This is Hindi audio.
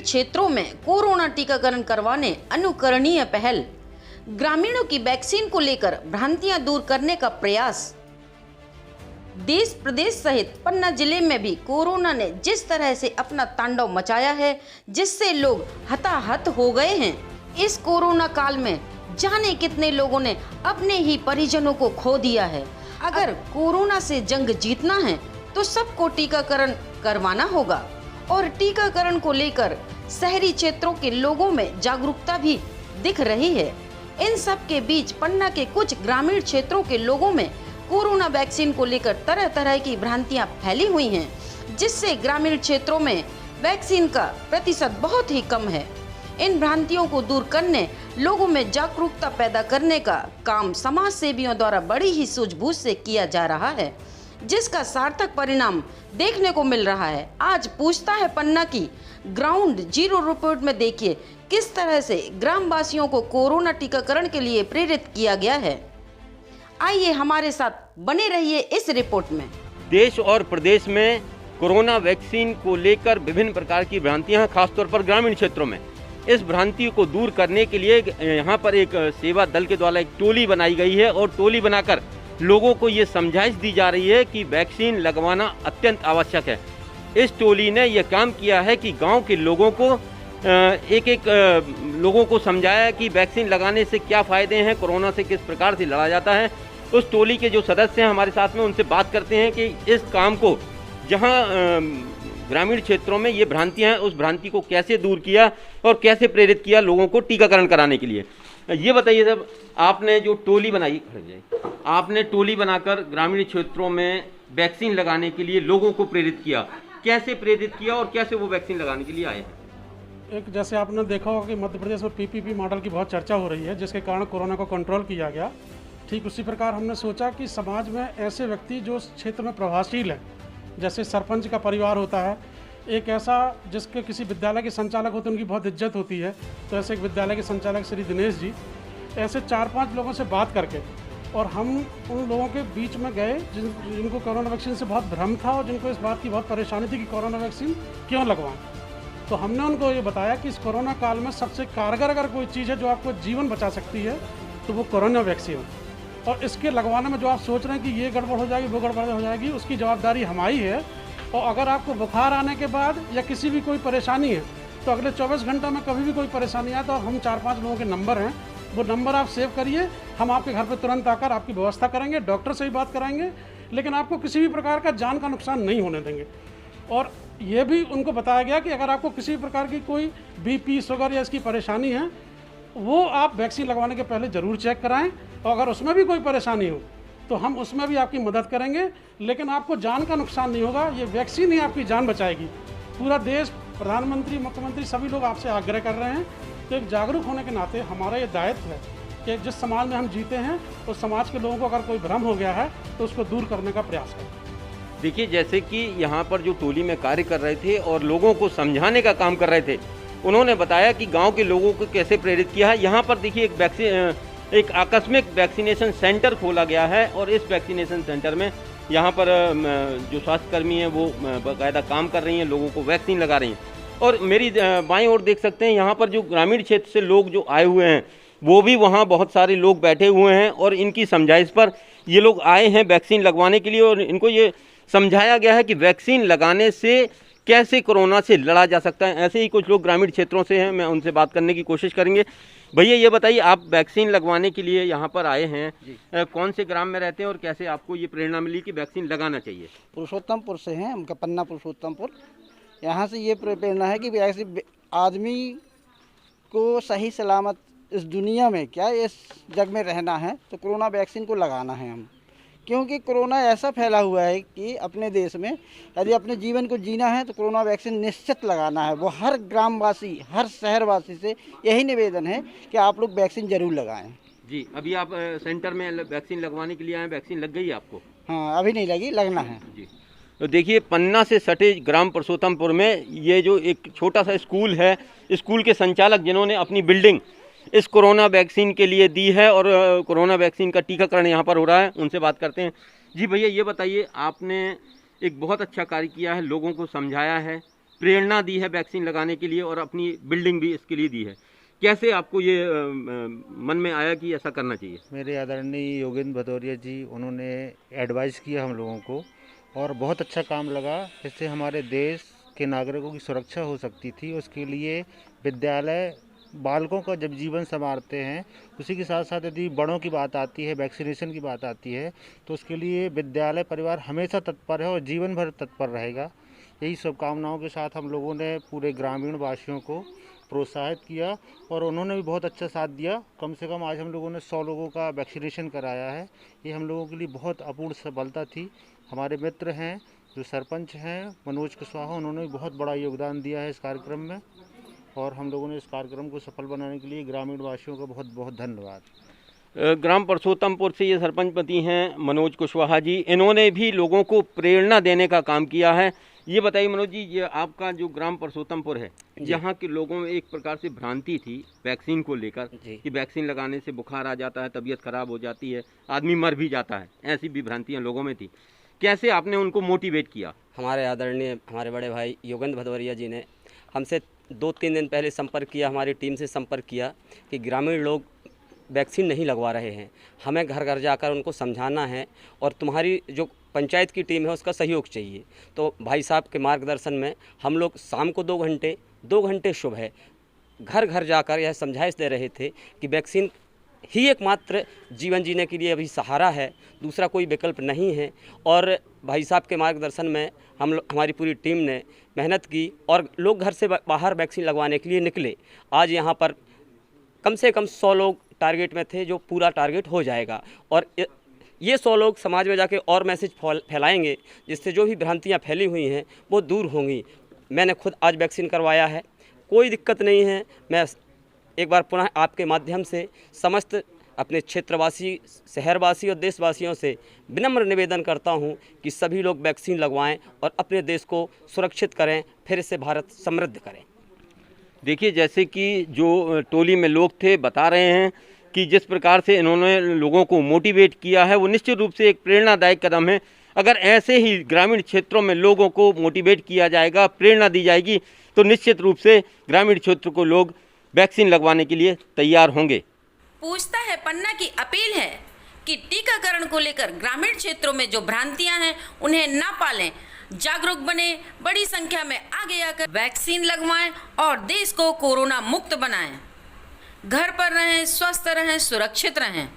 क्षेत्रों में कोरोना टीकाकरण करवाने अनुकरणीय पहल। ग्रामीणों की वैक्सीन को लेकर भ्रांतियां दूर करने का प्रयास। देश प्रदेश सहित पन्ना जिले में भी कोरोना ने जिस तरह से अपना तांडव मचाया है, जिससे लोग हताहत हो गए हैं। इस कोरोना काल में जाने कितने लोगों ने अपने ही परिजनों को खो दिया है। अगर कोरोना से जंग जीतना है तो सबको टीकाकरण करवाना होगा और टीकाकरण को लेकर शहरी क्षेत्रों के लोगों में जागरूकता भी दिख रही है। इन सब के बीच पन्ना के कुछ ग्रामीण क्षेत्रों के लोगों में कोरोना वैक्सीन को लेकर तरह तरह की भ्रांतियां फैली हुई हैं, जिससे ग्रामीण क्षेत्रों में वैक्सीन का प्रतिशत बहुत ही कम है। इन भ्रांतियों को दूर करने, लोगों में जागरूकता पैदा करने का काम समाज सेवियों द्वारा बड़ी ही सूझबूझ से किया जा रहा है, जिसका सार्थक परिणाम देखने को मिल रहा है। आज पूछता है पन्ना की ग्राउंड जीरो रिपोर्ट में देखिए किस तरह से ग्रामवासियों को कोरोना टीकाकरण के लिए प्रेरित किया गया है। आइए हमारे साथ बने रहिए इस रिपोर्ट में। देश और प्रदेश में कोरोना वैक्सीन को लेकर विभिन्न प्रकार की भ्रांतियां हैं, खासतौर पर ग्रामीण क्षेत्रों में। इस भ्रांति को दूर करने के लिए यहाँ पर एक सेवा दल के द्वारा एक टोली बनाई गई है और टोली बनाकर लोगों को ये समझाइश दी जा रही है कि वैक्सीन लगवाना अत्यंत आवश्यक है। इस टोली ने यह काम किया है कि गांव के लोगों को लोगों को समझाया कि वैक्सीन लगाने से क्या फ़ायदे हैं, कोरोना से किस प्रकार से लड़ा जाता है। उस टोली के जो सदस्य हैं हमारे साथ में, उनसे बात करते हैं कि इस काम को जहां ग्रामीण क्षेत्रों में ये भ्रांतियां हैं, उस भ्रांति को कैसे दूर किया और कैसे प्रेरित किया लोगों को टीकाकरण कराने के लिए। ये बताइए साहब, आपने जो टोली बनाई, आपने टोली बनाकर ग्रामीण क्षेत्रों में वैक्सीन लगाने के लिए लोगों को प्रेरित किया, कैसे प्रेरित किया और कैसे वो वैक्सीन लगाने के लिए आए हैं? एक जैसे आपने देखा होगा कि मध्य प्रदेश में पीपीपी मॉडल की बहुत चर्चा हो रही है, जिसके कारण कोरोना को कंट्रोल किया गया। ठीक उसी प्रकार हमने सोचा कि समाज में ऐसे व्यक्ति जो क्षेत्र में प्रभावशील है, जैसे सरपंच का परिवार होता है, एक ऐसा जिसके किसी विद्यालय के संचालक होते हैं उनकी बहुत इज्जत होती है, तो ऐसे एक विद्यालय के संचालक श्री दिनेश जी, ऐसे 4-5 लोगों से बात करके और हम उन लोगों के बीच में गए जिनको कोरोना वैक्सीन से बहुत भ्रम था और जिनको इस बात की बहुत परेशानी थी कि कोरोना वैक्सीन क्यों लगवाएं। तो हमने उनको ये बताया कि इस कोरोना काल में सबसे कारगर अगर कोई चीज़ है जो आपको जीवन बचा सकती है तो वो कोरोना वैक्सीन है। और इसके लगवाने में जो आप सोच रहे हैं कि ये गड़बड़ हो जाएगी, वो गड़बड़ हो जाएगी, उसकी जवाबदारी हमारी है। और अगर आपको बुखार आने के बाद या किसी भी कोई परेशानी है तो अगले 24 घंटों में कभी भी कोई परेशानी आए तो हम 4-5 लोगों के नंबर हैं, वो नंबर आप सेव करिए। हम आपके घर पर तुरंत आकर आपकी व्यवस्था करेंगे, डॉक्टर से भी बात कराएंगे, लेकिन आपको किसी भी प्रकार का जान का नुकसान नहीं होने देंगे। और ये भी उनको बताया गया कि अगर आपको किसी प्रकार की कोई बीपी, शुगर या इसकी परेशानी है, वो आप वैक्सीन लगवाने के पहले ज़रूर चेक कराएं। और अगर उसमें भी कोई परेशानी हो तो हम उसमें भी आपकी मदद करेंगे, लेकिन आपको जान का नुकसान नहीं होगा। ये वैक्सीन ही आपकी जान बचाएगी। पूरा देश, प्रधानमंत्री, मुख्यमंत्री सभी लोग आपसे आग्रह कर रहे हैं। तो एक जागरूक होने के नाते हमारा ये दायित्व है कि जिस समाज में हम जीते हैं उस समाज के लोगों को अगर कोई भ्रम हो गया है तो उसको दूर करने का प्रयास करें। देखिए, जैसे कि यहाँ पर जो टोली में कार्य कर रहे थे और लोगों को समझाने का काम कर रहे थे, उन्होंने बताया कि गांव के लोगों को कैसे प्रेरित किया है। यहाँ पर देखिए एक आकस्मिक वैक्सीनेशन सेंटर खोला गया है और इस वैक्सीनेशन सेंटर में यहाँ पर जो स्वास्थ्यकर्मी हैं वो बाकायदा काम कर रही हैं, लोगों को वैक्सीन लगा रही हैं। और मेरी बाईं ओर देख सकते हैं यहाँ पर जो ग्रामीण क्षेत्र से लोग जो आए हुए हैं वो भी वहाँ बहुत सारे लोग बैठे हुए हैं और इनकी समझाइश पर ये लोग आए हैं वैक्सीन लगवाने के लिए। और इनको ये समझाया गया है कि वैक्सीन लगाने से कैसे कोरोना से लड़ा जा सकता है। ऐसे ही कुछ लोग ग्रामीण क्षेत्रों से हैं, मैं उनसे बात करने की कोशिश करेंगे। भैया ये बताइए, आप वैक्सीन लगवाने के लिए यहाँ पर आए हैं, कौन से ग्राम में रहते हैं और कैसे आपको ये प्रेरणा मिली कि वैक्सीन लगाना चाहिए? पुरुषोत्तमपुर से हैं, उनका पन्ना पुरुषोत्तमपुर। यहाँ से ये प्रेरणा है कि ऐसे आदमी को सही सलामत इस दुनिया में, क्या इस जग में रहना है तो कोरोना वैक्सीन को लगाना है हम। क्योंकि कोरोना ऐसा फैला हुआ है कि अपने देश में यदि अपने जीवन को जीना है तो कोरोना वैक्सीन निश्चित लगाना है। वो हर ग्रामवासी, हर शहरवासी से यही निवेदन है कि आप लोग वैक्सीन जरूर लगाएं। जी, अभी आप सेंटर में वैक्सीन लगवाने के लिए आए, वैक्सीन लग गई आपको? हाँ, अभी नहीं लगी, लगना है जी। तो देखिए, पन्ना से सटे ग्राम पुरुषोत्तमपुर में ये जो एक छोटा सा स्कूल है, स्कूल के संचालक जिन्होंने अपनी बिल्डिंग इस कोरोना वैक्सीन के लिए दी है और कोरोना वैक्सीन का टीकाकरण यहाँ पर हो रहा है, उनसे बात करते हैं। जी भैया, ये बताइए, आपने एक बहुत अच्छा कार्य किया है, लोगों को समझाया है प्रेरणा दी है वैक्सीन लगाने के लिए और अपनी बिल्डिंग भी इसके लिए दी है। कैसे आपको ये मन में आया कि ऐसा करना चाहिए? मेरे आदरणीय योगेंद्र भदौरिया जी, उन्होंने एडवाइस किया हम लोगों को और बहुत अच्छा काम लगा। इससे हमारे देश के नागरिकों की सुरक्षा हो सकती थी। उसके लिए विद्यालय बालकों का जब जीवन संवारते हैं, उसी के साथ साथ यदि बड़ों की बात आती है, वैक्सीनेशन की बात आती है, तो उसके लिए विद्यालय परिवार हमेशा तत्पर है और जीवन भर तत्पर रहेगा। यही शुभकामनाओं के साथ हम लोगों ने पूरे ग्रामीण वासियों को प्रोत्साहित किया और उन्होंने भी बहुत अच्छा साथ दिया। कम से कम आज हम लोगों ने 100 लोगों का वैक्सीनेशन कराया है। ये हम लोगों के लिए बहुत अपूर्ण सफलता थी। हमारे मित्र हैं जो सरपंच हैं मनोज कुशवाहा, उन्होंने भी बहुत बड़ा योगदान दिया है इस कार्यक्रम में और हम लोगों ने इस कार्यक्रम को सफल बनाने के लिए ग्रामीण वासियों का बहुत बहुत धन्यवाद। ग्राम परसोत्तमपुर से ये सरपंच पति हैं मनोज कुशवाहा जी, इन्होंने भी लोगों को प्रेरणा देने का काम किया है। ये बताइए मनोज जी, ये आपका जो ग्राम परसोत्तमपुर है, यहाँ के लोगों में एक प्रकार से भ्रांति थी वैक्सीन को लेकर कि वैक्सीन लगाने से बुखार आ जाता है, तबीयत खराब हो जाती है, आदमी मर भी जाता है, ऐसी भी भ्रांतियाँ लोगों में थी। कैसे आपने उनको मोटिवेट किया? हमारे आदरणीय हमारे बड़े भाई योगेंद्र भदौरिया जी ने हमसे 2-3 दिन पहले संपर्क किया, हमारी टीम से संपर्क किया कि ग्रामीण लोग वैक्सीन नहीं लगवा रहे हैं, हमें घर घर जाकर उनको समझाना है और तुम्हारी जो पंचायत की टीम है उसका सहयोग चाहिए। तो भाई साहब के मार्गदर्शन में हम लोग शाम को 2 घंटे शुभ है घर घर जाकर यह समझाइश दे रहे थे कि वैक्सीन ही एकमात्र जीवन जीने के लिए अभी सहारा है, दूसरा कोई विकल्प नहीं है। और भाई साहब के मार्गदर्शन में हमारी पूरी टीम ने मेहनत की और लोग घर से बाहर वैक्सीन लगवाने के लिए निकले। आज यहाँ पर कम से कम 100 लोग टारगेट में थे, जो पूरा टारगेट हो जाएगा और ये 100 लोग समाज में जाके और मैसेज फैलाएंगे, जिससे जो भी भ्रांतियाँ फैली हुई हैं वो दूर होंगी। मैंने खुद आज वैक्सीन करवाया है, कोई दिक्कत नहीं है। मैं एक बार पुनः आपके माध्यम से समस्त अपने क्षेत्रवासी, शहरवासी और देशवासियों से विनम्र निवेदन करता हूं कि सभी लोग वैक्सीन लगवाएं और अपने देश को सुरक्षित करें, फिर से भारत समृद्ध करें। देखिए, जैसे कि जो टोली में लोग थे बता रहे हैं कि जिस प्रकार से इन्होंने लोगों को मोटिवेट किया है वो निश्चित रूप से एक प्रेरणादायक कदम है। अगर ऐसे ही ग्रामीण क्षेत्रों में लोगों को मोटिवेट किया जाएगा, प्रेरणा दी जाएगी, तो निश्चित रूप से ग्रामीण क्षेत्र को लोग वैक्सीन लगवाने के लिए तैयार होंगे। पूछता है पन्ना की अपील है कि टीकाकरण को लेकर ग्रामीण क्षेत्रों में जो भ्रांतियां हैं उन्हें ना पालें, जागरूक बने, बड़ी संख्या में आगे आकर वैक्सीन लगवाएं और देश को कोरोना मुक्त बनाएं। घर पर रहें, स्वस्थ रहें, सुरक्षित रहें।